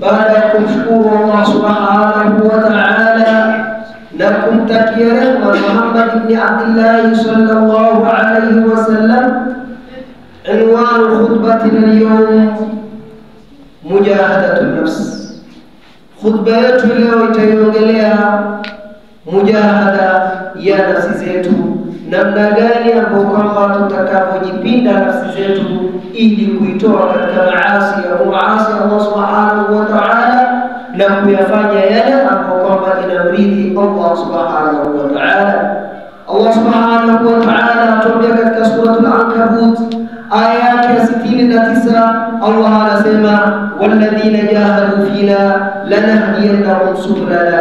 baada ya kumshukuru Allah subhanahu wa ta'ala na kumtakia rehema Muhammad ibn Abdullah sallallahu alayhi wasallam, unwan khutbatina al-yawm mujahadatu an-nafs. Khutba yetu leo itaiongelea mujahada ya nafsi zetu, namna gani ambapo kwamba tutakapojipinda nafsi zetu ili kuitoa katika maasi Allah subhanahu wa ta'ala na kuyafanya yale ambapo kwamba inamridhi Allah subhanahu wa ta'ala. Allah subhanahu wa ta'ala atuambia katika suratul Ankabut aya yake 69, Allah anasema walladhina jahadu fina lanahdiyannahum subulana.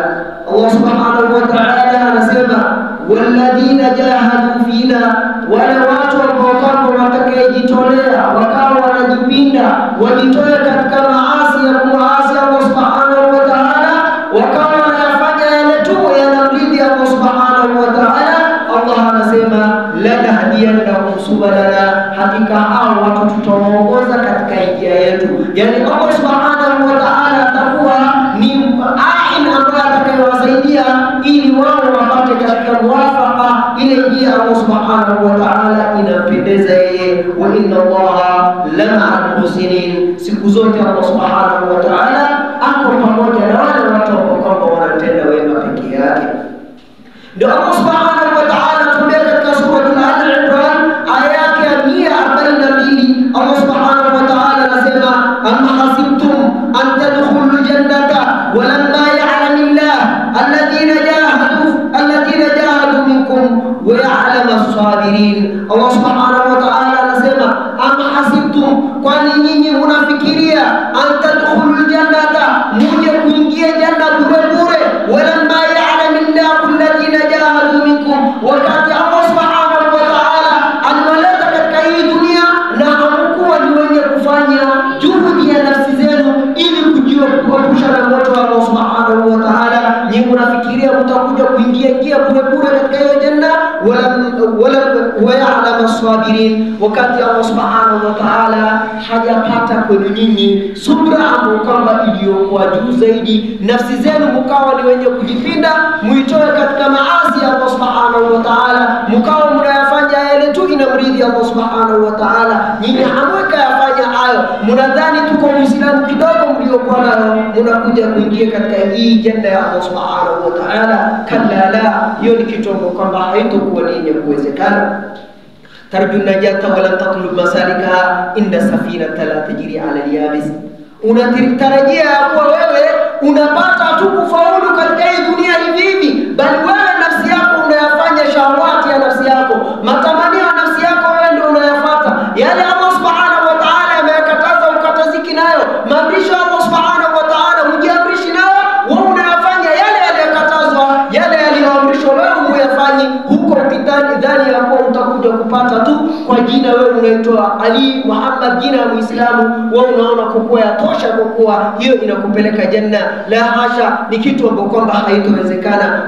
Allah subhanahu wa ta'ala anasema walladhina jahadu fina, wale watu ambao watakayejitolea wakawa wanajipinda wajitoe katika maasi ya kumwasi Allah subhanahu wa ta'ala, wakawa wanafanya yale tu yanamridhi Allah subhanahu wa ta'ala. Allah anasema lanahdiyannahum subulana, hakika hao watu tutawaongoza katika njia yetu. Yani Allah subhanahu wa ta'ala atakuwa ni ain ambaye atakayewasaidia ili wao wapate katika muwafaqa ile njia Allah subhanahu wa ta'ala inampendeza yeye. Wa inna Allaha lama'al muhsinin, siku zote Allah subhanahu wa ta'ala ako pamoja na wale watu ambao wanatenda wema pekee yake. Ndio Allah subhanahu wa ta'ala tumbea katika sura Al-Imran aya yake 142, Allah subhanahu wa ta'ala anasema am hasibtum an tadkhulul jannata wa lamma ya'lamillah alladhina jahadu minkum wa ya'lamu as-sabirin. Allah subhanahu wa ta'ala anasema am hasibtum, kwani nyinyi mnafikiria an tadkhulul jannata, muje kuingia janna bure wa lamma ya'lamillah alladhina jahadu minkum, wakati Allah subhanahu wa ta'ala aliwaleta katika hii dunia na hamkuwa ni wenye kufanya juhudi ya nafsi zenu ili kujiepusha na moto wa Allah subhanahu wa ta'ala. Nyinyi mnafikiria mtakuja kuingia bure katika hiyo janna, wala ya'lamu as-sabirin, wakati Allah subhanahu wa ta'ala hajapata kwenu nyinyi subra ambayo kwamba iliyokuwa juu zaidi, nafsi zenu mkawa ni wenye kujipinda muitoe katika maasi ya Allah subhanahu wa ta'ala, mkawa mnayafanya yale tu inamridhi Allah subhanahu wa ta'ala. Nyinyi hamweka yafanya hayo, mnadhani tuko Muislamu kidogo mliokuwa nayo, mnakuja kuingia katika hii janna ya Allah subhanahu wa ta'ala. Kalla la, hiyo ni kitu kwamba haitokuwa ni kuwezekana. tarju najata wala tatlub masalikaha inna safinata la tajri ala al-yabis, unatarajia kuwa wewe unapata tu kufaulu katika hii dunia hivi, bali wewe nafsi yako unayafanya shahawati ya nafsi yako, matamanio ya nafsi yako wewe ndio unayafuata. Yale Allah subhanahu wa ta'ala ameyakataza ukataziki nayo, maamrisho ya Allah subhanahu wa ta'ala hujiamrishi nayo, wewe unayafanya yale yaliyokatazwa, yale yaliyoamrishwa wewe huyafanyi, huko ukidhani ya kuwa utakuja kupata tu kwa jina wewe unaitwa Ali Muhammad, jina la Muislamu, wewe unaona kuwa yatosha kwa kuwa hiyo inakupeleka janna. La hasha, ni kitu ambacho kwamba haitowezekana.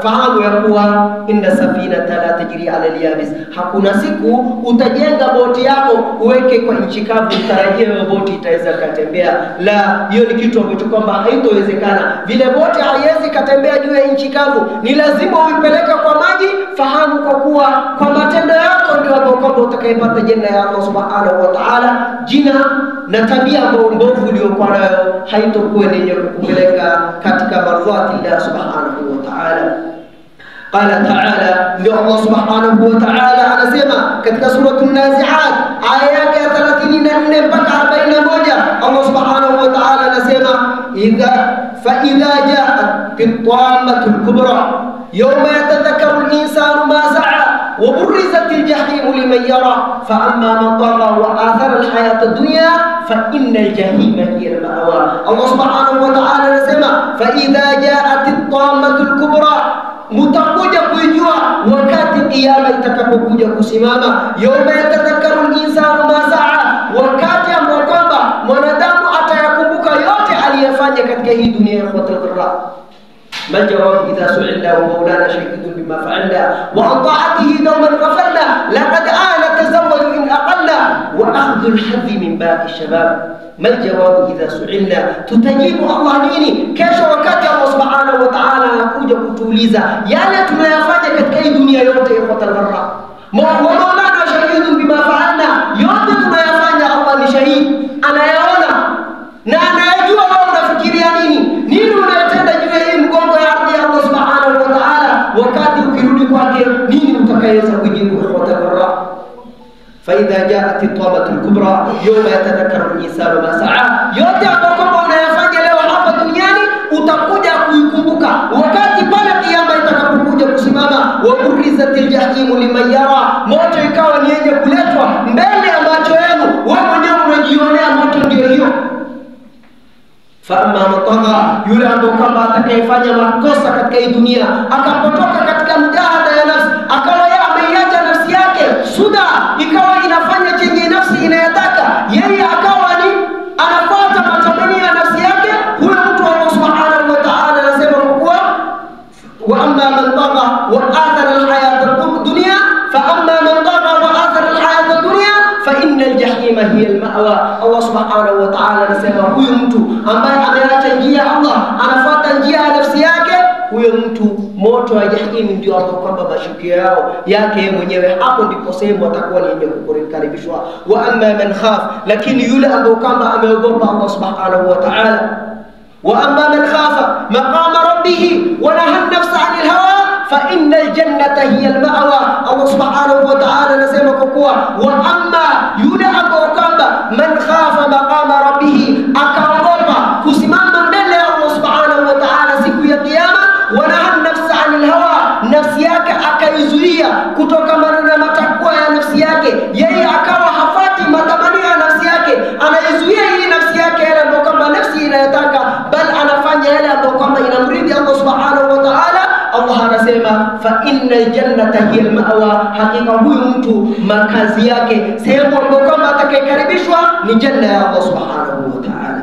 Fahamu ya kuwa inna safinata la tajri ala al-yabis, hakuna siku utajenga boti yako uweke kwa nchi kavu utarajie hiyo boti itaweza kutembea. La, hiyo ni kitu ambacho kwamba haitowezekana. Vile boti haiwezi kutembea juu ya nchi kavu, ni lazima uipeleke kwa maji. Fahamu kwa kuwa kwa matendo yako ndio ambapo kwamba utakayepata janna ya Allah subhanahu wa ta'ala. Jina na tabia mbovu uliyokuwa nayo haitokuwa yenye kukupeleka katika mardhati Allah subhanahu wa ta'ala. Qala ta'ala, ndio Allah subhanahu wa ta'ala anasema katika suratul Nazi'at aya yake 34 mpaka 41, Allah subhanahu wa ta'ala anasema fa idha ja'at at-tammatul kubra yawma yatadhakkaru al-insanu ma sa'a wa burrizatil jahimu liman yara fa amma man tagha wa athara al-hayata ad-dunya fa innal jahima hiya al-ma'wa. Allah subhanahu wa ta'ala anasema fa idha ja'at at-tammatul kubra, mutakuja kujua wakati kiyama itakapokuja kusimama. Yawma yatadhakkaru al-insanu ma sa'a, wakati ambao kwamba mwanadamu atayakumbuka yote aliyofanya katika hii dunia ya khutbah. ما الجواب إذا سئلنا ومولانا شهيد بما فعلنا وعن طاعته دوما غفلنا لقد آن تزود إن أقلنا وأخذ الحظ من باقي الشباب. ما الجواب إذا سئلنا؟ تتجيب الله nini kesho wakati Allah subhanahu wa ta'ala anakuja kutuuliza yale tunayofanya katika hii dunia yote ikhwata al-barra. Maulana shahidun bima fa'alna, yote tunayofanya Allah ni shahidi, anayaona na anayajua wewe unafikiria nini unayotenda juu ya hii mgongo ya ardhi ya Allah subhanahu wa ta'ala. Wakati ukirudi kwake nini utakayeweza kujibu ikhwata al-barra? فإذا جاءت الطامة الكبرى يوم يتذكر الإنسان ما سعى. yote ambayo unayafanya leo hapa duniani utakuja kuikumbuka wakati pale kiyama itakapokuja kusimama. Waburizatil jahimu liman yara, moto ikawa ni yenye kuletwa mbele ya macho yenu, wewe mwenyewe unajionea moto ndio hiyo. Fa amma matagha, yule ambaye kwamba atakayefanya makosa katika hii dunia akapotoka katika mjahada ya nafsi, akawa yeye ameiacha nafsi yake suda, ikawa inafanya chenye nafsi inayotaka yeye, akawa ni anafuata matamanio ya nafsi yake, huyo mtu Allah subhanahu wa ta'ala anasema kwa wa amma man tagha wa athara al-hayata ad-dunya fa amma man tagha wa athara al-hayata ad-dunya fa inna al-jahima hiya al-ma'wa. Allah subhanahu wa ta'ala anasema huyo mtu ambaye ameacha njia Allah anafuata njia ya nafsi yake, huyo mtu moto wa jahim ndio hapo kwamba mashukio yao yake mwenyewe, hapo ndipo sehemu atakuwa ni yenye kukaribishwa. Wa amma man khaf, lakini yule ambaye kwamba ameogopa Allah subhanahu wa ta'ala, wa amma man khafa maqama rabbih wa nahaa an-nafsa 'anil hawa fa innal jannata hiya al-ma'wa. Allah subhanahu wa ta'ala anasema kwa kuwa wa amma yule ambaye kwamba man khafa maqama rabbih, akaogopa kusimama mbele ya Allah subhanahu wa ta'ala siku ya kiyama, wa nahaa an-nafsa 'anil hawa, nafsi yake akaizuia kutokana na matakwa ya nafsi yake, yeye akawa hafati matamanio ya nafsi yake, anaizuia hii nafsi yake yale ambayo kwamba nafsi inayotaka, bal anafanya yale ambayo kwamba inamridhi Allah subhanahu wa ta'ala. Allah anasema fa innal jannata hiya al-ma'wa, hakika huyu mtu makazi yake, sehemu ambayo kwamba atakayekaribishwa ni janna ya Allah subhanahu wa ta'ala.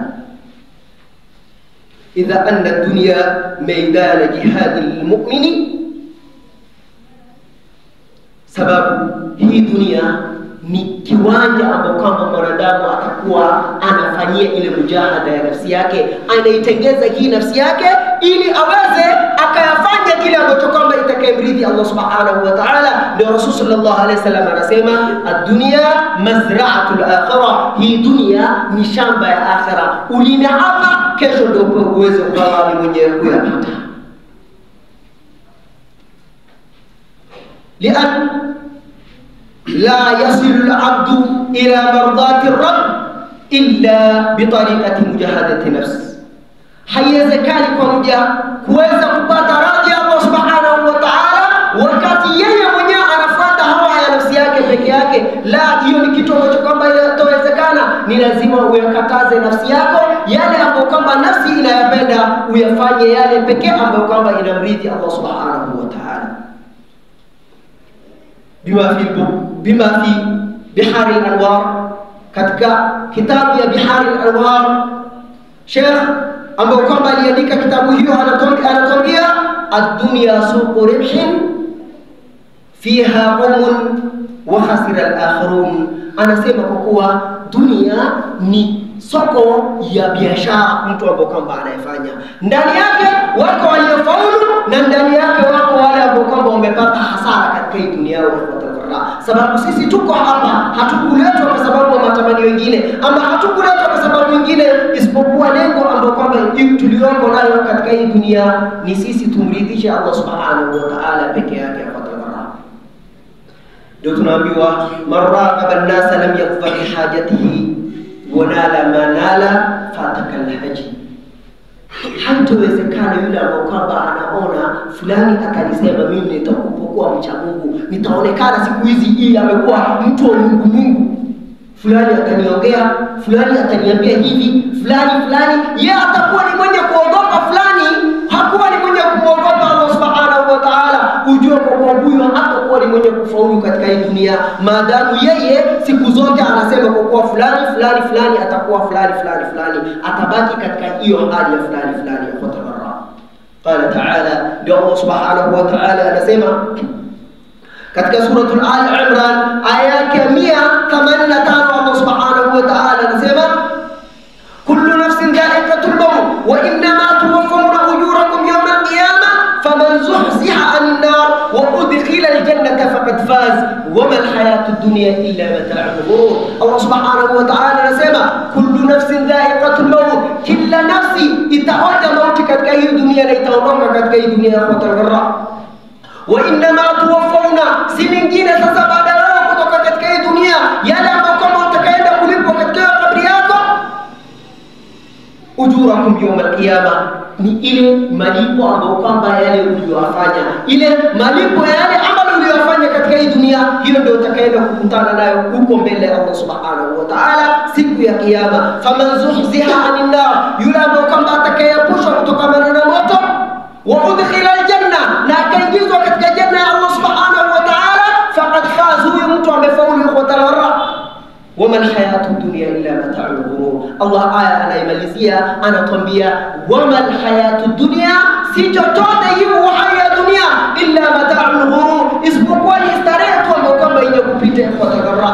idha anna ad-dunya maydana jihad lil-mu'mini, sababu hii dunia ni kiwanja ambapo kwamba mwanadamu atakuwa anafanyia ile mujahada ya nafsi yake, anaitengeza hii nafsi yake ili aweze akayafanya kile ambacho kwamba itakayemridhi Allah subhanahu wa ta'ala. Ndio Rasul sallallahu alaihi wasallam anasema ad-dunya mazra'atul akhirah, hii dunia ni shamba ya akhira, ulime hapa kesho ndio uweze kuwa ni mwenye kuyapata. لأن لا يصل العبد إلى مرضات الرب إلا بطريقة مجاهدة نفس. haiwezekani kwa mja kuweza kupata radhi ya Allah subhanahu wa ta'ala wakati yeye mwenyewe anafuata hawa ya nafsi yake peke yake. La, hiyo ni kitu ambacho kwamba inatowezekana. Ni lazima uyakataze nafsi yako yale ambayo kwamba nafsi inayapenda, uyafanye yale pekee ambayo kwamba inamridhi Allah subhanahu wa ta'ala. bima fi bihar al-anwar, katika kitabu ya bihar al-anwar Sheikh ambaye kwamba aliandika kitabu hiyo anatuambia ad-dunya suqu ribhin fiha qawmun wa khasira al-akharun. Anasema kwa kuwa dunia ni soko ya biashara mtu ambaye kwamba anayefanya, ndani yake wako waliofaulu na ndani yake wako wale ambao kwamba wamepata hasara katika hii dunia yao. Sababu sisi tuko hapa hatukuletwa kwa sababu ya matamanio mengine, ama hatukuletwa kwa sababu nyingine isipokuwa lengo ambalo kwamba tulioko nayo katika hii dunia ni sisi tumridhishe Allah subhanahu wa ta'ala peke yake. Ndio tunaambiwa maraqaba an-nas lam yakfa li hajatihi wa nala manala fatakal haji. Haitowezekana yule ambaye kwamba anaona fulani akanisema mimi nitakupokuwa mcha Mungu, nitaonekana siku hizi hii amekuwa mtu wa Mungu, fulani ataniongea, fulani ataniambia hivi, fulani yeye atakuwa ni mwenye kuogopa fulani, hakuwa ni mwenye kuogopa Allah subhanahu wa ta'ala. Ujue kwa huyo hatakuwa ni mwenye kufaulu katika hii dunia maadamu yeye siku zote anasema kwa kuwa fulani atakuwa fulani, atabaki katika hiyo hali ya fulani ya khutbara. Qala ta'ala, ndio Allah subhanahu wa ta'ala anasema katika suratul Al-Imran aya ya 185, الفاز وما الحياة الدنيا إلا متاع الغرور. الله سبحانه وتعالى anasema kullu nafsin dha'iqatul maut, kila nafsi itaonja mauti katika hii dunia na itaondoka katika hii dunia ya khatar. Wa innama tuwaffawna, si mingine sasa baada ya kutoka katika hii dunia yale ambayo kama utakaenda kulipwa katika kabri yako, ujurakum yawm al-qiyamah, ni ile malipo ambayo kwamba yale uliyofanya, ile malipo yale ambayo uliyofanya katika hii dunia, hiyo ndio utakaenda kukutana nayo huko mbele ya Allah subhanahu wa ta'ala siku ya kiyama. Faman zuhziha 'anil nar, yule ambaye kwamba atakayepushwa kutokana na moto, wa udkhila aljanna, na akaingizwa katika janna ya Allah subhanahu wa ta'ala, faqad faz, huyo mtu amefaulu khotarara. Wama alhayatu dunya illa mata'ul ghurur. Allah aya anaimalizia anatuambia wama alhayatu dunya, si chochote hiyo uhai ya dunia illa mata'ul ghurur, isipokuwa ni starehe tu ambayo kwamba yenye kupita kwa tagarra.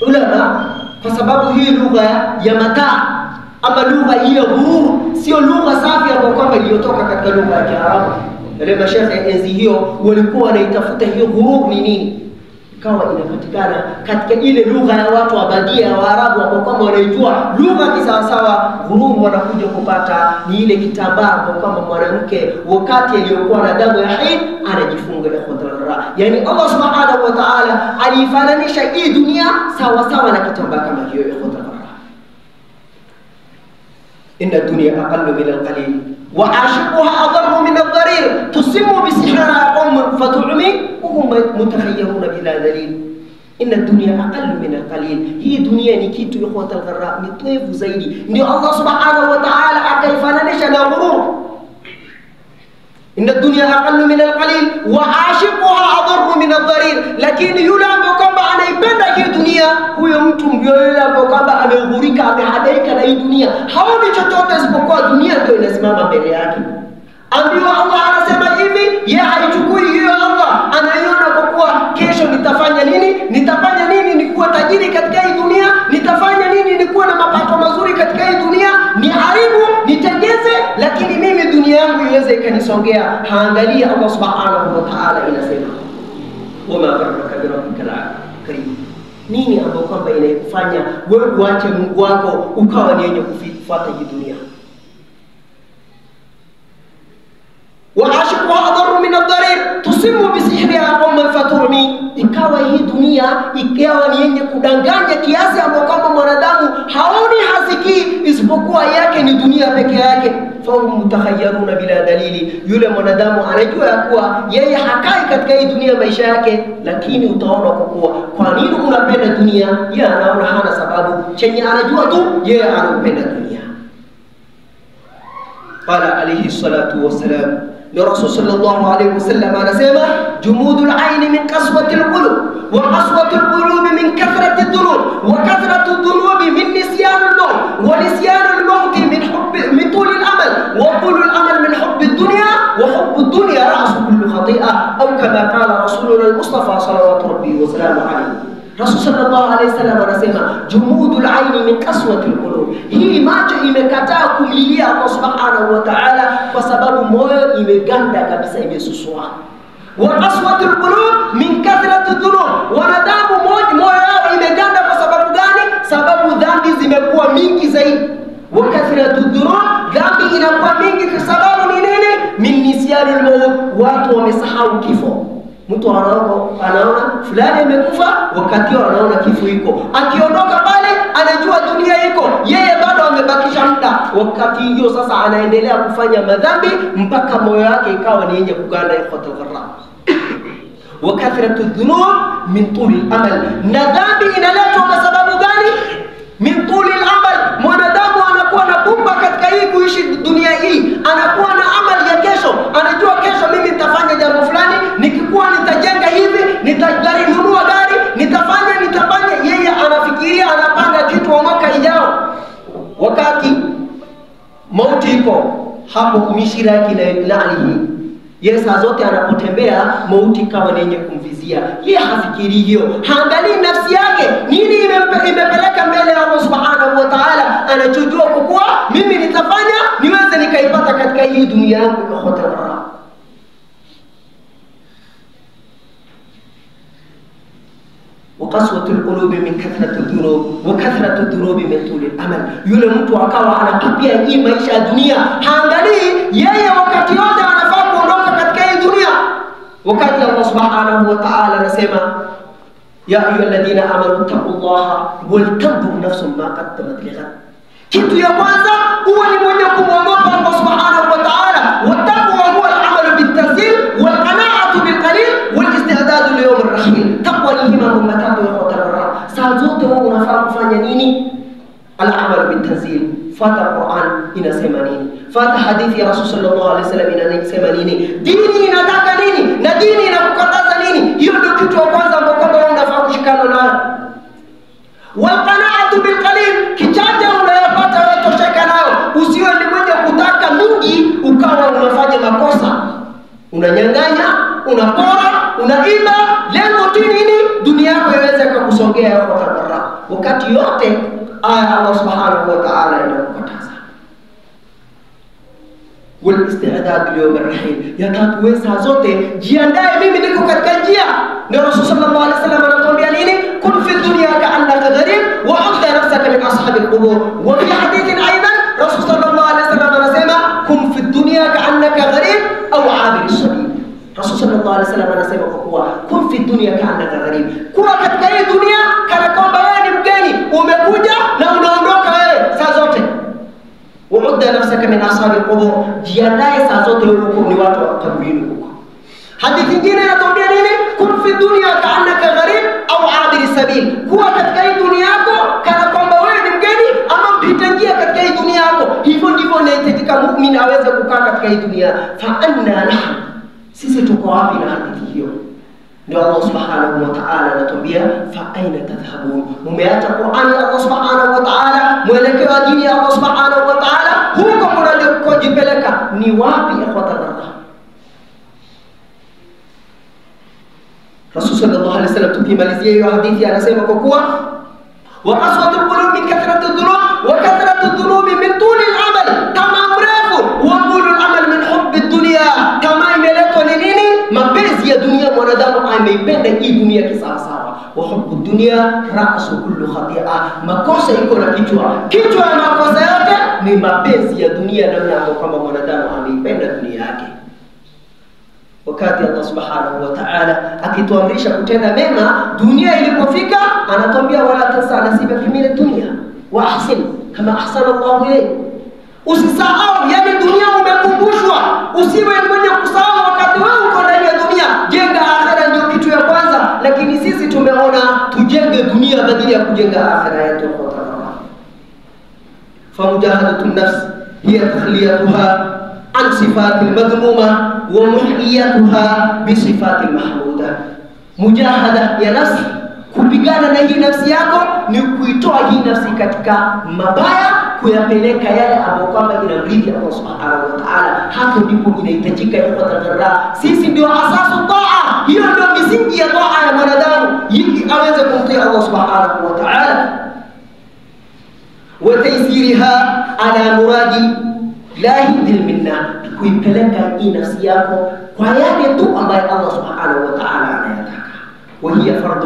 Ulama, kwa sababu hii lugha ya mataa ama lugha hii ya ghurur sio lugha safi ambayo kwamba iliyotoka katika lugha ya Kiarabu. Wale mashaikh enzi hiyo walikuwa wanaitafuta hiyo ghurur ni nini, ikawa inapatikana katika ile lugha ya watu wa Badia wa Arabu ambao kama wanaijua lugha kisawasawa. Ghurur wanakuja kupata ni ile kitambaa ambao kama mwanamke wakati aliyokuwa na damu ya haid anajifunga na khudra. Yani Allah subhanahu wa ta'ala alifananisha hii dunia sawa sawa na kitambaa kama hiyo ya khudra. Inna dunya aqallu min al-qalil wa ashiquha adharru min ad-darir, tusimmu bi sihra qawm fatu'mi wa hum mutakhayyiruna bila dalil. Inna dunya aqallu min al-qalil, hii dunia ni kitu ikhwata al-gharra, ni tuevu zaidi. Ndio Allah subhanahu wa ta'ala akaifananisha na ghurur. Inna dunya aqallu min al-qalil wa ashiquha adharru min ad-darir, lakini yule ambaye kwamba anaipenda hii dunia, huyo mtu ndio yule ambaye kwamba ameghurika, amehadaika na hii dunia, haoni chochote isipokuwa dunia ndio inasimama mbele yake. Ambiwa Allah anasema hivi, yeye haichukui hiyo. Allah anaiona kwa kuwa kesho nitafanya nini, nitafanya nini nikuwa tajiri katika hii dunia, nitafanya nini nikuwa na mapato mazuri katika hii dunia, ni haribu nitengeze, lakini mimi dunia yangu iweze ikanisongea. Haangalia Allah subhanahu wa ta'ala inasema wama baraka bi rabbikal karim, nini ambayo kwamba inakufanya wewe uache Mungu wako ukawa ni yenye kufuata hii dunia. Wa ashiquha adharru min ad-darir, tusimmu bi sihriha qawman fatu'mi, ikawa hii dunia ikawa ni yenye kudanganya kiasi ambapo kama mwanadamu haoni hasikii isipokuwa yake ni dunia peke yake. Fa mutakhayyaruna bila dalili, yule mwanadamu anajua ya kuwa yeye hakai katika hii dunia maisha yake, lakini utaona kwa kuwa kwa nini unapenda dunia, yeye anaona hana sababu, chenye anajua tu yeye anapenda dunia. Qala alayhi salatu wassalam, Rasul sallallahu alayhi wasallam anasema jumudul aini min qaswatil qulub wa qaswatul qulub min kathrati dhunub wa kathratu dhunub min nisyanil maut wa nisyanul maut min tulil amal wa tulul amal min hubbid dunya wa hubbud dunya ra'su kulli khati'ah, au kama qala rasuluna al-mustafa sallallahu rabbi wa salamu alayhi. Rasul sallallahu alayhi wasallam anasema jumudul aini min qaswatil qulub, hii macho imekataa kumlilia Allah subhanahu wa ta'ala kwa sababu moyo imeganda kabisa, imesusua. Wa qaswatul qulub min kathrati dhunub, wanadamu moyo yao imeganda kwa sababu gani? Sababu dhambi zimekuwa mingi zaidi. Wa kathratu dhunub, dhambi inakuwa mingi kwa sababu ni nini? Min nisyanil maut, watu wamesahau kifo. Mtu anaona fulani amekufa, wakati anaona kifo iko, akiondoka pale anajua dunia iko, yeye bado amebakisha muda. Wakati hiyo sasa anaendelea kufanya madhambi mpaka moyo wake ikawa ni yenye kuganda ikhwatul gharra. Wa kathratu dhunub min tulil amal, na dhambi inaletwa kwa sababu gani? Min tulil amal, mwanadamu anakuwa na pupa katika hii kuishi dunia hii, anakuwa na amali ya kesho, anajua kesho mimi nitafanya jambo fulani, nikikuwa nitajenga hivi, nitanunua gari, nitafanya. Yeye anafikiria, anapanga kitu wa mwaka ijao, wakati mauti iko hapo mishira yake na alihi. Yeye saa zote anapotembea mauti kama ni yenye kumvizia. Yeye hafikiri hiyo, haangalii nafsi yake nini imepeleka mbele ya Allah subhanahu wa ta'ala. Anachojua kwa kuwa mimi nitafanya niweze nikaipata katika hii dunia yangu kwa khotara. وقسوة القلوب من كثرة الذنوب وكثرة الذنوب من طول الأمل. Yule mtu akawa anatupia hii maisha ya dunia, haangalii yeye wakati wote anafaa kuondoka katika hii dunia. Wakati Allah subhanahu wa ta'ala anasema ya ayyuhalladhina amanu taqullaha wal tanzur nafsun ma qaddamat lighad. Kitu ya kwanza huwa ni mwenye kumwogopa Allah subhanahu wa ta'ala. Wattaqwa huwa al-amalu bit-tanzil wal qana'atu bil qalil wal isti'dadu li yawm ar-rahil. Taqwa ni hima matatu ya khotara. Saa zote wewe unafaa kufanya nini? Al-amalu bit-tanzil. Fata Qur'an inasema nini? Fata hadithi ya Rasul sallallahu alaihi wasallam inasema nini? Dini inataka nini? Na dini inakukataza nini? Hiyo ndio kitu cha kwanza ambacho wewe unafaa kushikana nayo. Wal qana'atu bil qalil, kichache unayopata wewe tosheka nayo. Usiwe ni mwenye kutaka mingi ukawa unafanya makosa. Unanyang'anya, unapora, unaiba, lengo tu nini? Dunia yako iweze kukusongea kwa tabara. Wakati yote aya Allah subhanahu wa ta'ala inakukataza. Wal isti'dad li yawm ar-rahil, yatatuwe saa zote jiandae, mimi niko katika njia. Ndio Rasul sallallahu alaihi wasallam anatuambia nini? Kun fi dunya ka'annaka gharib wa 'udda nafsaka min ashabi al-qubur. Wa fi hadithin aidan Rasul sallallahu alaihi wasallam anasema kun fi dunya ka'annaka gharib au 'abir as-sabil. Rasul sallallahu alaihi wasallam anasema kwa kuwa kun fi dunya ka'annaka gharib, kuwa katika hii dunia kana kwamba wewe ni mgeni, umekuja na unaondoka wewe saa zote. Wa'udda nafsaka min ashabi al-qubur, jiandae saa zote wewe ni watu wa kaburini huko. Hadithi nyingine inatuambia nini? Kun fi dunya ka'annaka gharib au 'abir sabil, kuwa katika hii dunia yako kana kwamba wewe ni mgeni ama mpita njia katika hii dunia yako. Hivyo ndivyo inahitajika muumini aweze kukaa katika hii dunia. Fa anna nahnu, sisi tuko wapi na hadithi hiyo? Ndio Allah subhanahu wa ta'ala anatuambia fa aina tadhhabun, umeacha Qur'ani Allah subhanahu wa ta'ala, mwelekeo wa dini ya Allah subhanahu wa ta'ala, huko mnajipeleka ni wapi? Ikhwatana, Rasul sallallahu alaihi wasallam tukimalizia hiyo hadithi anasema kwa kuwa wa qaswatul qulub min kathrati dhunub wa kathratu dhunubi min tuli al-amal, kama mrefu wa qulu al-amal min hubbi ad-dunya, kama imeletwa ni nini? Mapenzi ya dunia. Mwanadamu ameipenda hii dunia kisawasawa. Wa hubbu dunya ra'su kullu khati'a, makosa iko na kichwa ya makosa yote ni mapenzi ya dunia, namna kama mwanadamu ameipenda dunia yake. Wakati Allah subhanahu wa ta'ala akituamrisha kutenda mema, dunia ilipofika anatuambia wala tansa nasibaka min ad-dunya wa ahsin kama ahsana Allahu ilayk. Usisahau, yani dunia umekumbushwa, usiwe mwenye kusahau wakati wewe uko ndani ya dunia. Jenga akhera ndio kitu ya kwanza, lakini sisi tumeona tujenge dunia badala ya kujenga akhera yetu. Famujahadatu nafs hiya takhliyatuha an sifatil madhmuma wa muhiyatuha bi sifatil mahmuda. Mujahada ya nafsi, kupigana na hii nafsi yako ni kuitoa hii nafsi katika mabaya, kuyapeleka yale ambayo kwamba inamridhi Allah subhanahu wa ta'ala. Hapo ndipo inahitajika ikhwatana. Sisi ndio asasu taa, hiyo ndio misingi ya taa ya mwanadamu ili aweze kumtii Allah subhanahu wa ta'ala. Wa taysiriha ala muradi lahi dhil minna, kuipeleka hii nafsi yako kwa yale tu ambayo Allah subhanahu wa ta'ala anayataka. وهي فرض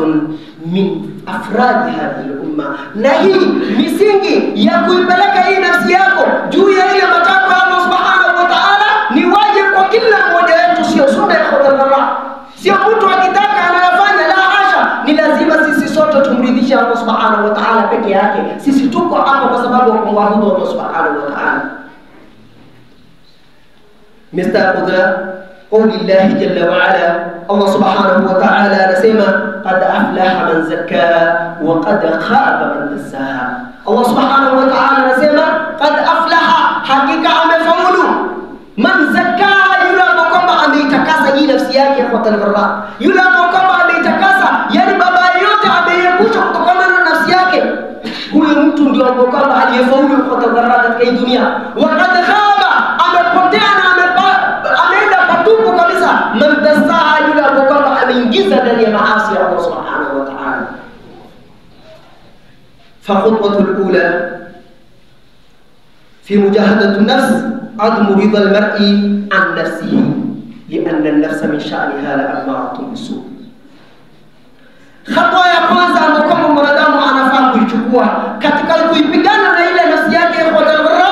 من أفراد هذه الأمة. نهي misingi ya kuipeleka hii nafsi yako juu ya ile matakwa ya Allah subhanahu wa ta'ala ni wajibu kwa kila mmoja wetu, sio sunna ya khudra. Sio mtu akitaka anayofanya, la hasha, ni lazima sisi sote tumridhishe Allah subhanahu wa ta'ala peke yake. Sisi tuko hapa kwa sababu ya kumwabudu Allah subhanahu wa ta'ala. Mistaqudha قول الله جل وعلا، الله سبحانه وتعالى نسمع قد أفلح من زكاها وقد خاب من دساها. الله سبحانه وتعالى نسمع قد أفلح، حقيقة أمفعول من زكاها، يلا مكما أميتكاسا hii nafsi yake ikhwatan fillah, yula mkama ametakasa, yani baba yote ameyepusha kutokana na nafsi yake, huyo mtu ndio mkama aliyefaulu ikhwatan fillah katika hii dunia. Waqad khaba, amepotea na ameenda patupu kabisa, man dasaa, yule mkama ameingiza ndani ya maasi ya Allah subhanahu wa ta'ala. فخطوة الأولى في مجاهدة النفس عدم رضا المرء عن نفسه، لأن النفس من شأنها لأمارة بالسوء. Hatua ya kwanza ambayo mwanadamu anafaa kuichukua katika kuipigana na ile nafsi yake kwa dharura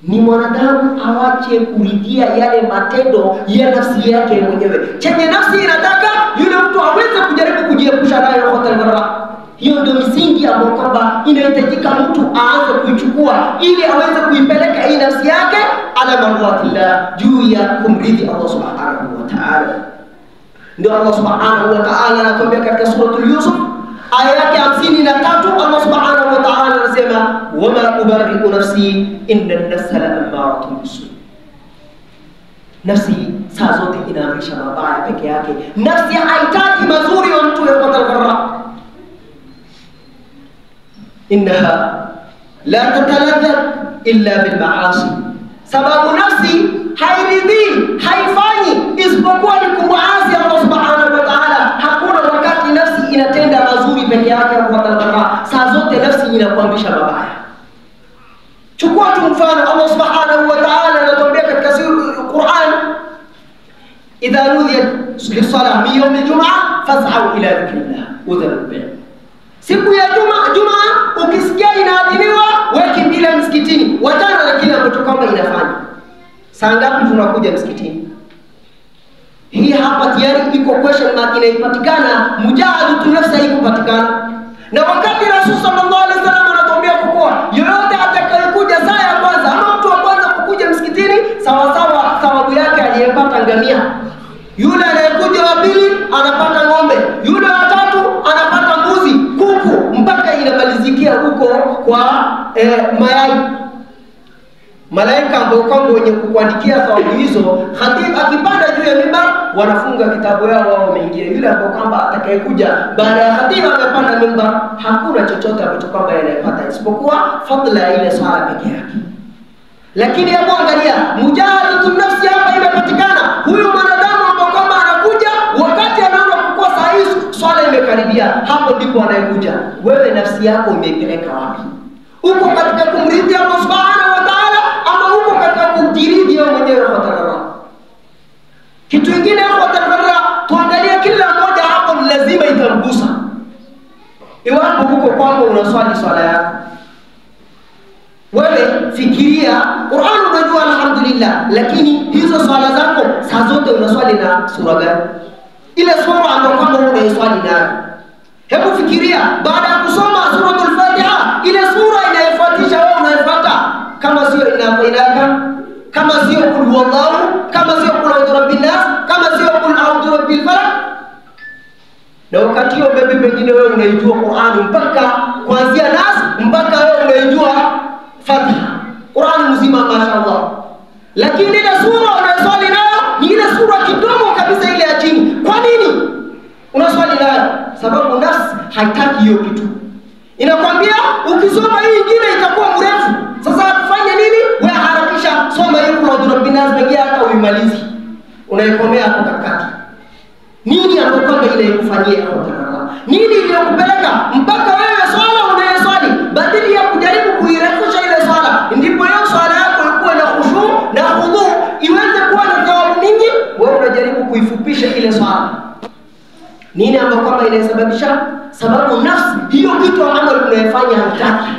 ni mwanadamu awache kuridhia yale matendo ya nafsi yake mwenyewe. Chenye nafsi inataka yule mtu aweze kujaribu kujiepusha nayo kwa dharura. Hiyo ndio misingi ambayo kwamba inahitajika mtu aanze kuichukua ili aweze kuipeleka hii nafsi yake ala marwatillah, juu ya kumridhi Allah subhanahu wa ta'ala. Ndio Allah subhanahu wa ta'ala anatuambia katika suratul Yusuf aya yake 53, Allah subhanahu wa ta'ala anasema wama ubarri'u nafsi inna an-nafsa la'ammaratun bisu. Nafsi saa zote inaamrisha mabaya peke yake. Nafsi haitaki mazuri ya mtu kwa dharura. Innaha la tataladha illa bil ma'asi, sababu nafsi hairidhi, haifanyi isipokuwa ni kumuasi Allah subhanahu wa ta'ala. Hakuna wakati nafsi inatenda mazuri peke yake kwa dharura. Saa zote nafsi inakuamrisha mabaya. Chukua tu mfano, Allah subhanahu wa ta'ala anatuambia katika Qur'an, idha nudiya lis-salah min yawm al-jum'ah fas'au ila dhikrillah wa dharul bay'. Siku ya Jumaa ukisikia inaadhiniwa wewe msikitini, wachana na kile ambacho kama inafanya. Saa ngapi tunakuja msikitini? Hii hapa tayari iko question mark inaipatikana, mujahadatu nafsi haikupatikana. Na wakati Rasul sallallahu alaihi wasallam anatuambia kwa yoyote atakayekuja saa ya kwanza ama mtu wa kwanza kukuja msikitini sawa sawa thawabu yake aliyepata ngamia. Yule anayekuja wa pili anapata ng'ombe, yule wa tatu anapata mbuzi, kuku, mpaka inamalizikia huko kwa mayai. Malaika ambao kwamba wenye kukuandikia thawabu hizo, khatib akipanda juu ya mimbar wanafunga kitabu yao, wao wameingia. Yule ambao kwamba atakayekuja baada ya khatib amepanda mimbar, hakuna chochote ambacho kwamba yanayopata isipokuwa fadhila ile swala pekee yake. Lakini hapo angalia, mujahadatu nafsi hapa imepatikana. Huyu mwanadamu ambao kwamba anakuja wakati anaona kukua saa hizi swala imekaribia, hapo ndipo anayekuja. Wewe nafsi yako umeipeleka wapi? Uko katika kumridhi Allah subhanahu wa ta'ala ama uko katika kujiridhi wewe mwenyewe kwa dharura? Kitu kingine kwa dharura, tuangalie kila mmoja hapo ni lazima itamgusa. Iwapo huko kwako unaswali swala yako, wewe fikiria, Qur'an unajua alhamdulillah, lakini hizo swala zako saa zote unaswali na sura gani? Ile sura ambayo kwamba unaiswali nayo. Hebu fikiria, baada ya kusoma suratul Fatiha, ile sura inayofuatisha wewe unaifuata, kama sio inapoinaka, kama sio kul huwallahu, kama sio kul a'udhu birabbin nas, kama sio kul a'udhu birabbil falaq. Na wakati hiyo bebe pengine wewe unaijua Qur'an mpaka kuanzia nas mpaka wewe unaijua Fatiha, Qur'an mzima mashaallah. Lakini ile sura unaswali nayo ni ile sura kidogo kabisa ile ya chini. Kwa nini unaswali nayo? Sababu nafsi haitaki hiyo kitu. Inakwambia ukisoma hii nyingine itakuwa mrefu. Sasa tufanye nini? Wewe harakisha soma hii kwa Rabbul Nas pekee yako uimalizi. Unaikomea hapo katikati. Nini ambacho kwamba ile ikufanyia hapo tena? Nini iliyokupeleka mpaka wewe swala unayoswali badili ya kujaribu kuirefusha ile swala, ndipo hiyo swala yako ilikuwa na khushu na khudhu iweze kuwa na thawabu nyingi, wewe unajaribu kuifupisha ile swala. Nini ambacho kwamba inasababisha? Sababu nafsi hiyo kitu ambacho unayofanya haitaki.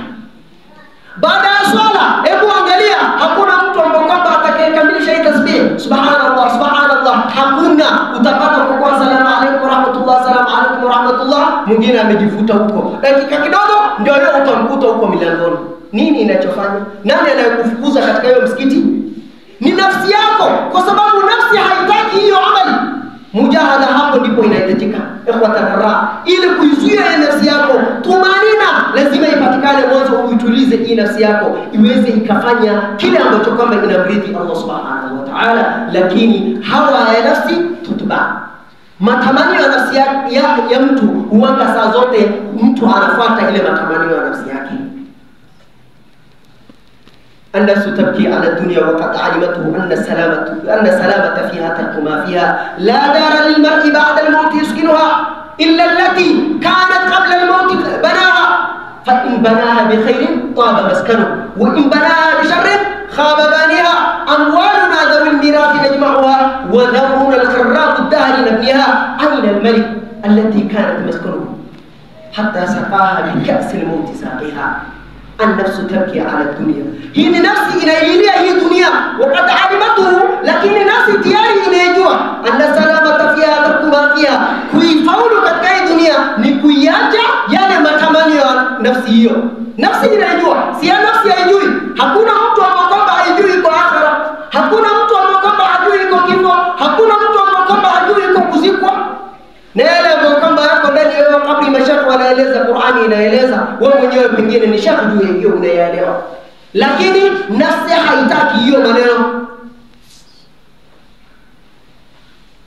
Baada ya swala, hebu angalia, hakuna mtu ambaye kwamba atakayekamilisha hii tasbih subhanallah subhanallah, hakuna. Utapata kwa salamu alaykum wa rahmatullah, salamu alaykum wa rahmatullah, mwingine amejifuta huko. Dakika kidogo ndio leo utamkuta huko milangoni. Nini inachofanya? Nani anayekufukuza katika hiyo msikiti? Ni nafsi yako, kwa sababu nafsi haitaki hiyo amali. Mujahada hapo ndipo inahitajika ikhwatanara, ili kuizuia ile nafsi yako. Tumanina lazima ipatikane mwanzo, uitulize hii nafsi yako iweze ikafanya kile ambacho kama inamridhi Allah subhanahu wa ta'ala. Lakini hawa ya nafsi tutba, matamanio ya nafsi ya mtu huanga saa zote mtu anafuata ile matamanio ya nafsi yake. النفس تبكي على الدنيا وقد علمته أن السلامة فيها ترك ما فيها. لا دار للمرء بعد الموت يسكنها إلا التي كانت قبل الموت بناها، فإن بناها بخير طاب مسكنه وإن بناها بشر خاب بانيها. أموالنا ذوي الميراث نجمعها وذرنا الخراب الدهر نبنيها. أين الملك التي كانت مسكنه حتى سقاها بكأس الموت ساقها. النفس تبكي على الدنيا. هي نفسي إلى هي دنيا وقد علمته، لكن نفسي تياري إنيجوا أن السلامة فيها ترك ما فيها. كي فاولو كتكاي دنيا نكوياجا يعني متمنى نفسي hiyo. Nafsi inajua, si nafsi haijui. Hakuna mtu ambaye haijui kwa akhera. Hakuna mtu ambaye hajui iko kifo. Hakuna mtu ambaye hajui iko kuzikwa. Na yale ambayo yako ndani ya kabri mashaka wanaeleza, Qur'ani inaeleza, wewe mwenyewe pengine ni shaka juu ya hiyo unayaelewa. Lakini nafsi haitaki hiyo maneno.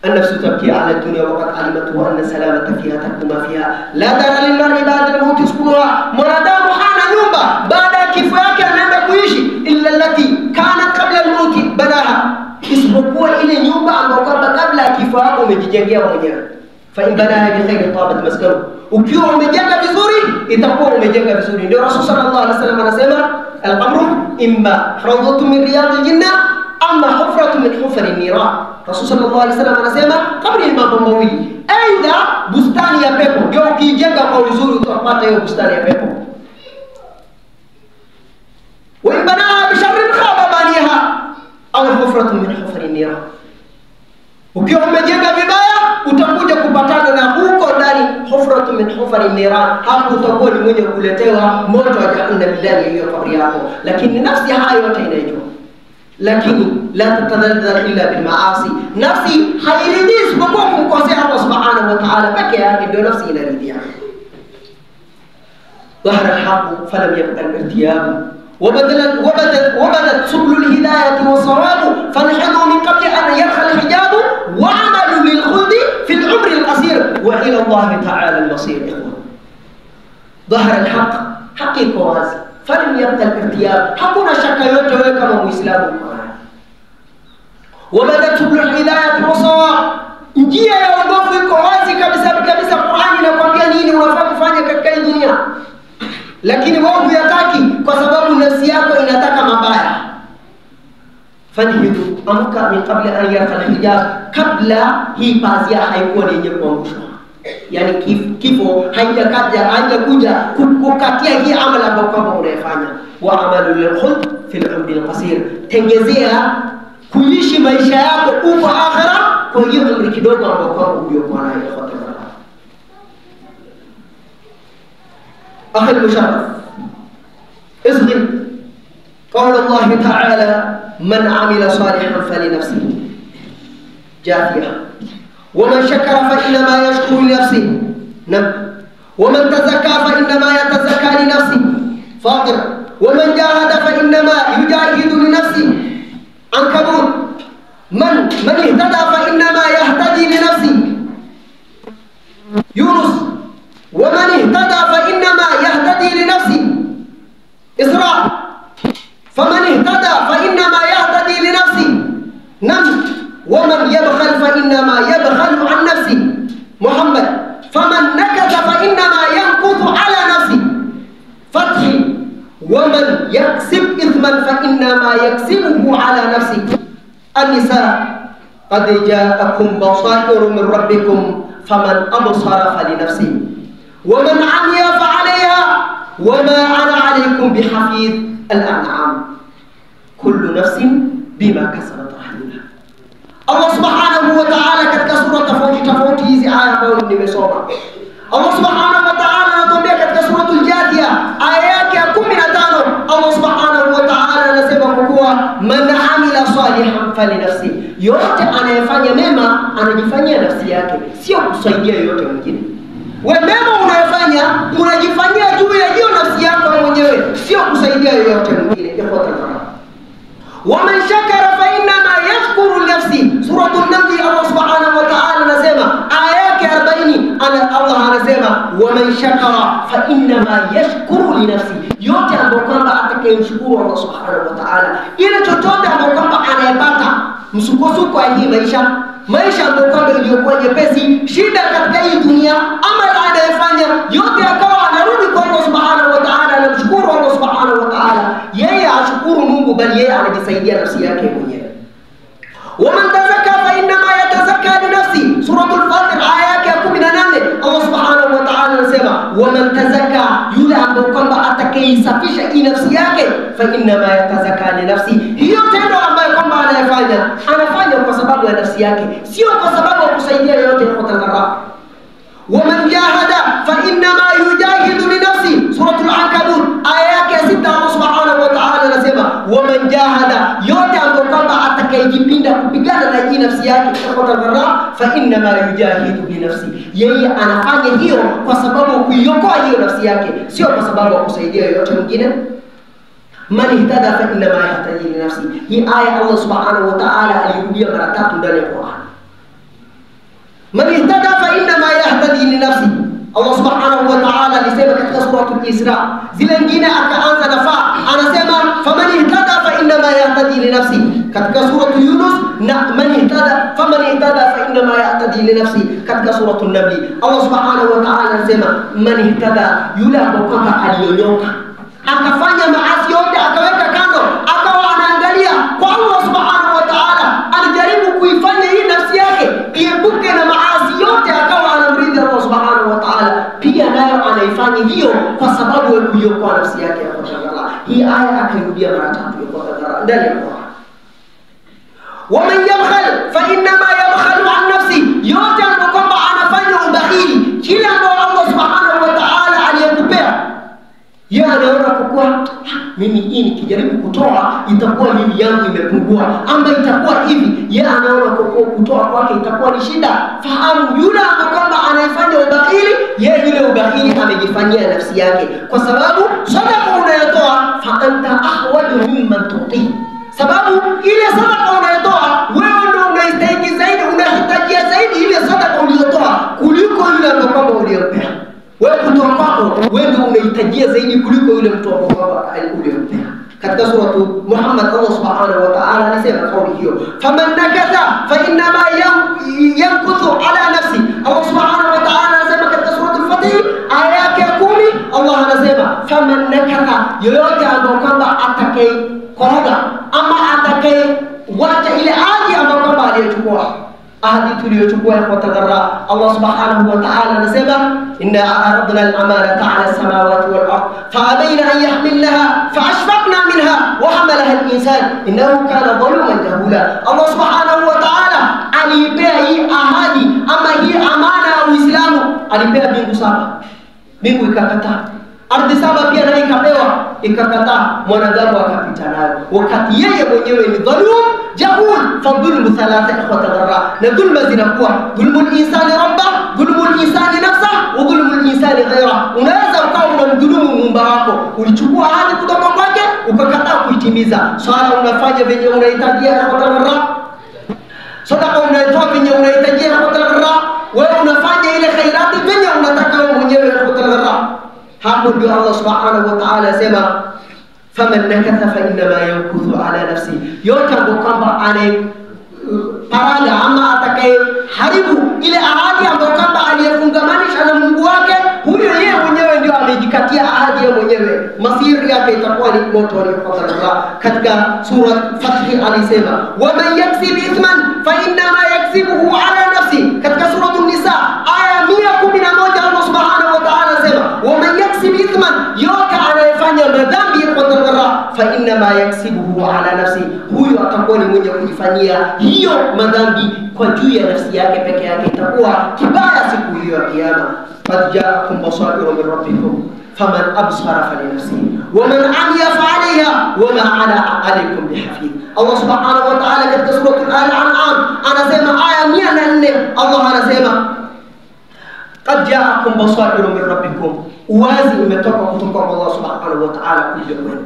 النفس تبكي على الدنيا وقد علمته أن السلامة فيها ترك ما فيها. لا دار للمرء بعد الموت يسكنها. منادام حانا nyumba baada ya kifo yake anaenda kuishi, illa allati kanat qabla al-maut banaha, isipokuwa ile nyumba ambayo kabla ya kifo yako umejijengea mwenyewe. Fa in banaha bi khairin tabat maskanu, ukiwa umejenga vizuri itakuwa umejenga vizuri. Ndio Rasul sallallahu alaihi wasallam anasema al-qabru imma rawdatun min riyadil janna ama hufratu min hufari niran. Rasul sallallahu alaihi wasallam anasema kabri ni mambo mawili, aidha bustani ya pepo, ndio ukijenga kwa uzuri utapata hiyo bustani ya pepo. Wa in banaha bi sharrin khaba baniha au hufratu min hufari niran. Ukiwa umejenga vibaya utakuja kupatana na huko ndani hufratu min hufari niran, hapo utakuwa ni mwenye kuletewa moto wa jahannam ndani ya hiyo kabri yako. Lakini nafsi hayo yote inaijua. Lakini la tatadhal illa bil maasi, nafsi hairidhi isipokuwa kumkosea Allah subhanahu wa ta'ala peke yake, ndio nafsi inaridhia. ظهر الحق فلم يبق الارتياب وبدت سبل الهداية والصواب فانحضوا من قبل أن يرخى الحجاب وعملوا للخلد في العمر القصير وإلى الله تعالى المصير. إخوة، ظهر الحق حقيقة واسع فلم يبق الارتياب، hakuna shaka yote wewe kama Muislamu uko nayo. Wabadat subul hidayah wa sawab, njia ya uongofu iko wazi kabisa kabisa. Qur'ani inakwambia nini unafaa kufanya katika hii dunia, lakini wewe huyataki kwa sababu nafsi yako inataka mabaya. Fanhidu, amka min qabla an yarfa al-hijab, kabla hii pazia haikuwa ni yenye kuangushwa. Yani kifo haijakuja kukatia hii amali ambayo kwamba unayofanya. Wa amalu lilkhuld fil umri alqasir, tengezea kuishi maisha yako huko akhera kwa hiyo umri kidogo ambao kwamba uliokuwa nayo. أخي المشرف، اصغر قول الله تعالى: من عمل صالحا فلنفسه جاثية، ومن شكر فإنما يشكر لنفسه. نعم. ومن تزكى فإنما يتزكى لنفسه. فاطر. ومن جاهد فإنما يجاهد لنفسه. عنكبوت. من اهتدى فإنما يهتدي لنفسه. يونس. ومن اهتدى فإنما يهتدي لنفسه. إسراء. فمن اهتدى فإنما يهتدي لنفسه. نمل. ومن يبخل فإنما يبخل عن نفسه. محمد. فمن نكث فإنما ينكث على نفسه. فتح. ومن يكسب إثما فإنما يكسبه على نفسه. النساء. قد جاءكم بصائر من ربكم فمن أبصر فلنفسه ومن عمي فعليها وما أنا عليكم بحفيظ. الأنعام. كل نفس بما كسبت رهينة. Allah subhanahu wa ta'ala katika sura tofauti hizi aya ambazo nimesoma, Allah subhanahu wa ta'ala anatuambia katika suratul Jathia aya yake ya 15, Allah subhanahu wa ta'ala anasema kuwa man amila salihan falinafsi, yote anayefanya mema anajifanyia nafsi yake, sio kusaidia yoyote mwingine. Wewe mema unayofanya unajifanyia juu ya hiyo nafsi yako mwenyewe, sio kusaidia yoyote mwingine. ومن شكر فإنما يشكر لنفسه. سورة النمل الله سبحانه وتعالى anasema aya yake 40, Allah anasema ومن شكر فإنما يشكر لنفسه, yote ambayo kwamba atakayemshukuru Allah subhanahu wa ta'ala, ile chochote ambayo kwamba anayepata msukosuko wa hii maisha ambayo kwamba iliyokuwa nyepesi, shida katika hii dunia, ama anayefanya yote akawa anarudi kwa Allah subhanahu wa ta'ala, anamshukuru Allah subhanahu wa ta'ala, yeye ashukuru Mungu bali yeye anajisaidia nafsi yake mwenyewe. ومن تزكى فإنما يتزكى لنفسه. سورة الفاطر aya yake ya 18 waman tazakka, yule ambaye kwamba atakayeisafisha hii nafsi yake, fa inna ma yatazakka li nafsi. Hiyo tendo ambayo kwamba anafanya kwa sababu ya nafsi yake, sio kwa sababu ya kusaidia yote kwa tadharra. Waman jahada fa inna ma yujahidu li nafsi. Suratul Ankabut aya yake 6, Allah subhanahu wa ta'ala anasema waman jahada, yote ambaye kwamba atakayejipinda kupigana na hii nafsi yake kwa tadharra, fa inna ma yujahidu li nafsi, yeye anafanya hiyo kwa sababu kuiokoa hiyo nafsi yake, sio kwa sababu ya kusaidia yote mwingine. Man ihtada fa inna ma yahtadi li nafsi. Hii aya Allah subhanahu wa ta'ala alirudia mara 3 ndani ya Qur'an. Man ihtada fa inna ma yahtadi li nafsi. Allah subhanahu wa ta'ala alisema katika suratul Isra, zile nyingine akaanza na fa, anasema faman ihtada fa inna ma yahtadi li nafsi. Katika suratul Yunus na man ihtada faman ihtada fa inna ma yahtadi li nafsi. Katika suratul Nahl Allah subhanahu wa ta'ala anasema man ihtada, yule ambaye alionyoka akafanya maasi yote akaweka kando, akawa anaangalia kwa Allah subhanahu wa ta'ala, alijaribu kuifanya hii nafsi yake iepuke na maasi yote, akawa anamridhi Allah subhanahu wa ta'ala, pia nayo anaifanya hiyo kwa sababu ya kuiokoa nafsi yake kwa tadharra. Hii aya akairudia mara 3 kwa tadharra ndani ya Qur'an. Waman yabkhal fa inna ma yabkhalu an nafsi, yote ambayo kwamba anafanya ubakhili, kila ambacho Allah subhanahu wa ta'ala aliyekupea, yeye anaona kwa mimi hii nikijaribu kutoa itakuwa mimi yangu imepungua, ama itakuwa hivi, yeye anaona kwa kutoa kwake itakuwa ni shida. Fahamu yule ambaye anaifanya ubakhili, yeye yule ubakhili amejifanyia nafsi yake, kwa sababu sadaqa unayotoa fa anta ahwaju mimman tuti, sababu ile sadaqa unayotoa wewe ndio unahitaji zaidi, unahitaji zaidi ile sadaqa uliyotoa kuliko yule ambaye uliyopea. Wewe kutoa kwako wewe ndio unahitajia zaidi kuliko yule mtu ambaye aliyopea. Katika sura Muhammad Allah subhanahu wa ta'ala alisema kauli hiyo, faman nakatha fa inna ma yankuthu ala nafsi. Allah subhanahu wa ta'ala anasema katika sura al-Fatih aya yake 10, Allah anasema faman nakatha, yoyote ambaye kwamba atakayekoroga ama atakayewacha ile ahadi ambayo kwamba aliyochukua, ahadi tuliyochukua kwa tadharra, Allah subhanahu wa ta'ala anasema inna aradna al-amanata 'ala as-samawati wal-ard fa'abayna an yahmilnaha fa'ashfaqna minha wa hamalaha al-insan innahu kana zaluman jahula. Allah subhanahu wa ta'ala alipea hii ahadi ama hii amana ya Uislamu, alipea mbingu 7, mbingu ikakataa, ardhi 7 pia nayo ikakataa, mwanadamu akapita nayo, wakati yeye mwenyewe ni dhalum jahul. Fadhulmu 3 ikhwata dharra, na dhulma zinakuwa dhulmul insani rabba, dhulmul insani nafsa, wa dhulmul insani ghayra. Unaweza ukawa unamdhulumu muumba wako, ulichukua ahadi kutoka kwake ukakataa kuitimiza. Swala unafanya venye unahitajia ikhwata dharra, sadaqa unaitoa venye unahitajia ikhwata dharra, wewe unafanya ile khairati venye unataka wewe mwenyewe ikhwata dharra. Hapo ndio Allah subhanahu wa ta'ala asema faman nakatha fa inna ma yankuthu ala nafsi, yote ambayo kwamba paranga ama atakaye haribu ile ahadi ambayo kwamba aliyefungamanisha na Mungu wake, huyo yeye mwenyewe ndio amejikatia ahadi yeye mwenyewe, masiri yake itakuwa ni moto wa Allah. Katika sura Fath alisema waman yaksib ithman fa inna ma yaksibuhu ala nafsi. Katika sura An-Nisa aya 111 Allah subhanahu wa ta'ala anasema waman yaksib ithman, yote anayefanya madhambi kwa tadharra, fa inna ma yaksibuhu ala nafsi, huyo atakuwa ni mwenye kujifanyia hiyo madhambi kwa juu ya nafsi yake peke yake, itakuwa kibaya siku hiyo ya kiyama. Qad ja'akum basairu min rabbikum faman absara falinafsihi waman amiya fa'alayha wama ana alaykum bihafidh. Allah subhanahu wa ta'ala katika sura Al-An'am anasema aya 104, Allah anasema qad ja'akum basairu min rabbikum, uwazi umetoka kutoka kwa Allah subhanahu wa ta'ala kuja kwenu.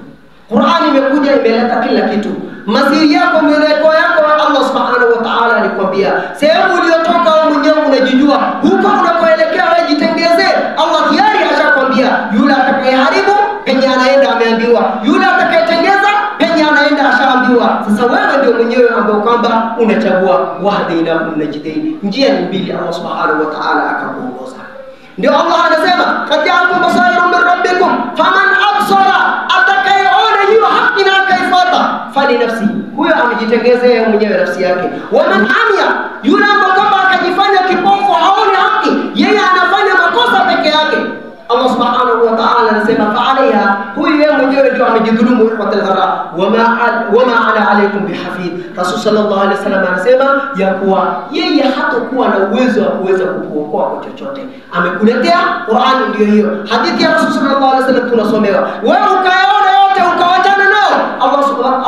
Qur'ani imekuja imeleta kila kitu, masiri yako, mwelekeo yako Allah subhanahu wa ta'ala alikwambia. Sehemu uliyotoka wewe mwenyewe unajijua, huko unakoelekea wewe jitengezee. Allah tayari ashakwambia yule atakayeharibu penye anaenda ameambiwa, yule atakayetengeza penye anaenda ashaambiwa. Sasa wewe ndio mwenyewe ambao kwamba unachagua wahdaina unajidai, njia ni mbili, Allah subhanahu wa ta'ala akakuongoza. Ndio Allah anasema qad ja'akum basairu min rabbikum faman absara, atakayeona hiyo haki na akaifuata, fali nafsi, huyo amejitengezea mwenyewe nafsi yake. Waman amiya, yule ambaye kama akajifanya kipofu haoni haki, yeye anafanya makosa peke yake, Allah subhanahu wa ta'ala anasema fa'alaiha, huyu yeye mwenyewe ndio amejidhulumu ikhwatul ghara, wama ana alaykum bihafidh. Rasul sallallahu alaihi wasallam anasema ya kuwa yeye hatakuwa na uwezo wa kuweza kukuokoa kwa chochote. Amekuletea Qur'ani, ndio hiyo hadithi ya Rasul sallallahu alaihi wasallam tunasomewa, wewe ukayaona yote ukawachana nao.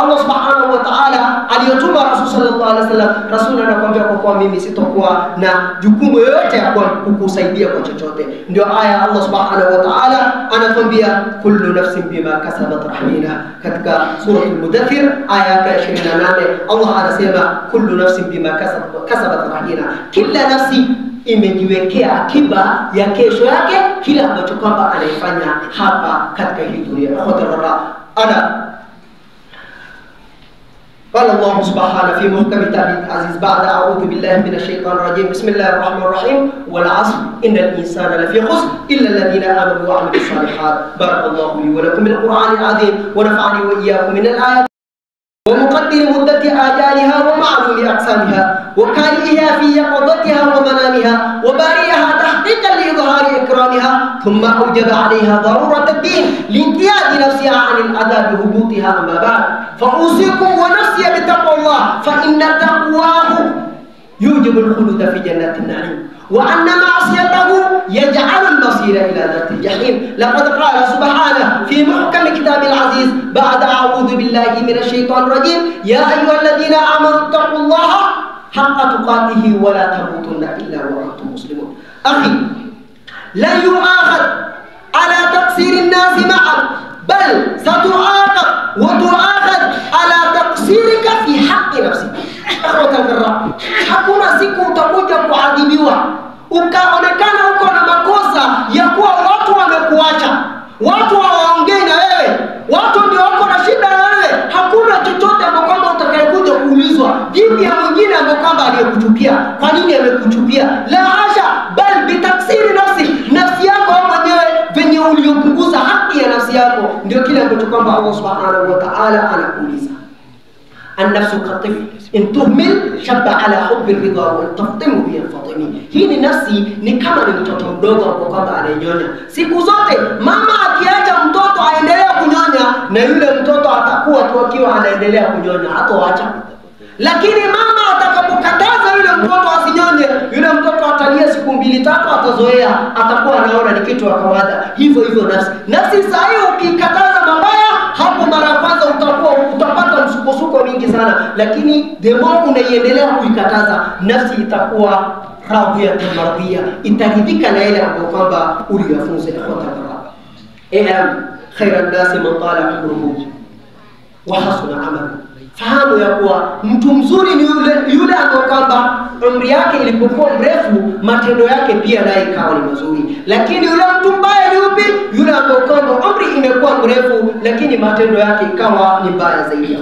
Allah subhanahu wa ta'ala aliyotuma Rasul sallallahu alaihi wasallam, Rasul anakuambia kwa kuwa mimi sitakuwa na jukumu yoyote ya kukusaidia kwa chochote. Ndio aya Allah subhanahu wa ta'ala anatuambia kullu nafsin bima kasabat rahina, katika sura al-Mudaththir aya ya 28 Allah anasema kullu nafsin bima kasabat rahina, kila nafsi imejiwekea akiba ya kesho yake kila ambacho kwamba anaifanya hapa katika hii dunia. قال الله سبحانه في محكم كتابه العزيز بعد أعوذ بالله من الشيطان الرجيم بسم الله الرحمن الرحيم والعصر إن الإنسان لفي خسر إلا الذين آمنوا وعملوا الصالحات. بارك الله لي ولكم بالقرآن العظيم ونفعني وإياكم من الآيات ومقدر مدة آجالها ومعلوم أقسامها وكارئها في يقظتها ومنامها وبارئها تحقيقا لإظهار إكرامها، ثم أوجب عليها ضرورة الدين لانقياد نفسها عن الأذى بهبوطها. أما بعد فأوصيكم ونفسي بتقوى الله، فإن تقواه يوجب الخلود في جنات النعيم، وأن معصيته يجعل المصير إلى ذات الجحيم. لقد قال سبحانه في محكم كتاب العزيز بعد أعوذ بالله من الشيطان الرجيم يا أيها الذين آمنوا اتقوا الله حق تقاته ولا تموتن إلا وأنتم مسلمون. أخي لا يؤاخذ على تقصير الناس معك، بل ستعاقب وتؤاخذ على تقصيرك في حق نفسك. Ikhwata al-kiram, hakuna siku utakuja kuadhibiwa ukaonekana uko na makosa ya kuwa watu wamekuacha, watu hawaongei na wewe, watu ndio wako na shida na wewe. Hakuna chochote ambacho utakayekuja kuulizwa dhidi ya mwingine ambaye aliyekuchukia. Kwa nini amekuchukia? La hasha, bal bitaksiri nafsi yako mwenyewe, venye uliopunguza haki ya nafsi yako, ndio kile ambacho kwamba Allah subhanahu wa ta'ala anakuuliza. النفس كالطفل إن تهمل شب على حب الرضا والتفطم به الفاطمي. Hii ni nafsi ni kama ni mtoto mdogo kwamba ananyonya. Siku zote mama akiacha mtoto aendelea kunyonya, na yule mtoto atakuwa tu akiwa anaendelea kunyonya, hatoacha. Lakini mama atakapokataza yule mtoto asinyonye, yule mtoto atalia siku 2-3, atazoea, atakuwa anaona ni kitu cha kawaida. Hivyo nafsi sahi ukikataza mabaya, hapo mara kwanza utapata msukosuko mingi sana, lakini the more unaiendelea kuikataza, nafsi itakuwa radhiyatan mardiyya, itaridhika na ile ambayo kwamba uliyafunza. Khairan nasi man tala umruhu wa hasuna amalu. Fahamu ya kuwa mtu mzuri ni yule ambaye kwamba umri yake ilipokuwa mrefu, matendo yake pia naye ikawa ni mazuri. Lakini yule mtu mbaya ni upi? Yule ambaye kwamba umri imekuwa mrefu lakini matendo yake ikawa ni mbaya zaidi.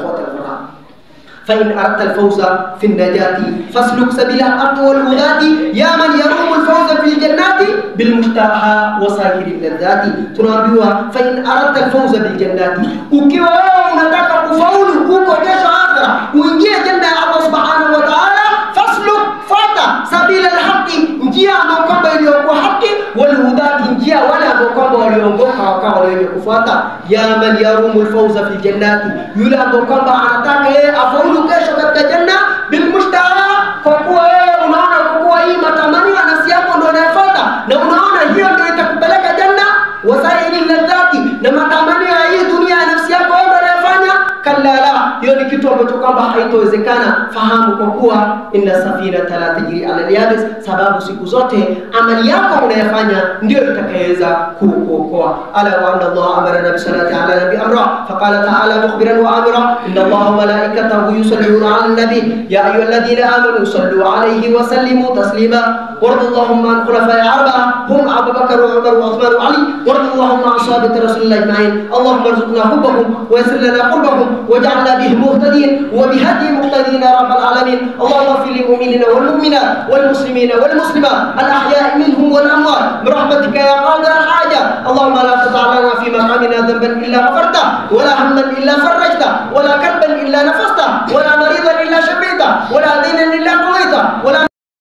فإن أردت الفوز في النجاة فاسلك سبيل الحق والهدى يا من يروم الفوز في الجنات بالمشتاحة وسائر اللذات. tunaambiwa فإن أردت الفوز بالجنات, ukiwa wewe unataka kufaulu huko kesho akhira, uingie janna ya Allah subhanahu wa ta'ala, fasluk fata sabila alhaqi, njia ambayo kwamba iliyokuwa haki, walhudati, njia wale ambao kwamba waliongoka wakawa wenye kufuata. Ya man yarumu alfawza fil jannati, yule ambao kwamba anataka yeye afaulu kesho katika janna bilmushtaha, kwa kuwa wewe unaona kwa kuwa hii matamanio ya nafsi yako ndio inayofuata, na unaona hiyo ndio itakupeleka janna, wasairi ladhati, na matamanio ya hii dunia ya nafsi yako ndio inayofanya. Kalla la, hiyo ni kitu ambacho kwamba haitowezekana. Fahamu kwa kuwa inna safinata la tajri ala al-yabis, sababu siku zote amali yako unayofanya ndio itakayoweza kukuokoa. Ala wa anna Allah amarna bi salati ala nabi amra, faqala ta'ala mukhbiran wa amira inna Allah wa malaikatahu yusalluna ala an-nabi ya ayyuhalladhina amanu sallu alayhi wa sallimu taslima. Warḍi Allahumma an khulafa'i al-arba'a hum Abu Bakr wa Umar wa Uthman wa Ali. Warḍi Allahumma an sahabati Rasulillah ajma'in. Allahumma arzuqna hubbahum wa yassir lana qurbahum واجعلنا بهم مهتدين وبهدي مقتدين يا رب العالمين. اللهم اغفر للمؤمنين والمؤمنات والمسلمين والمسلمات الأحياء منهم والأموات برحمتك يا قاضي الحاجة. اللهم لا تدع لنا في مقامنا ذنبا إلا غفرته، ولا هما إلا فرجته، ولا كربا إلا نفسته، ولا مريضا إلا شفيته، ولا دينا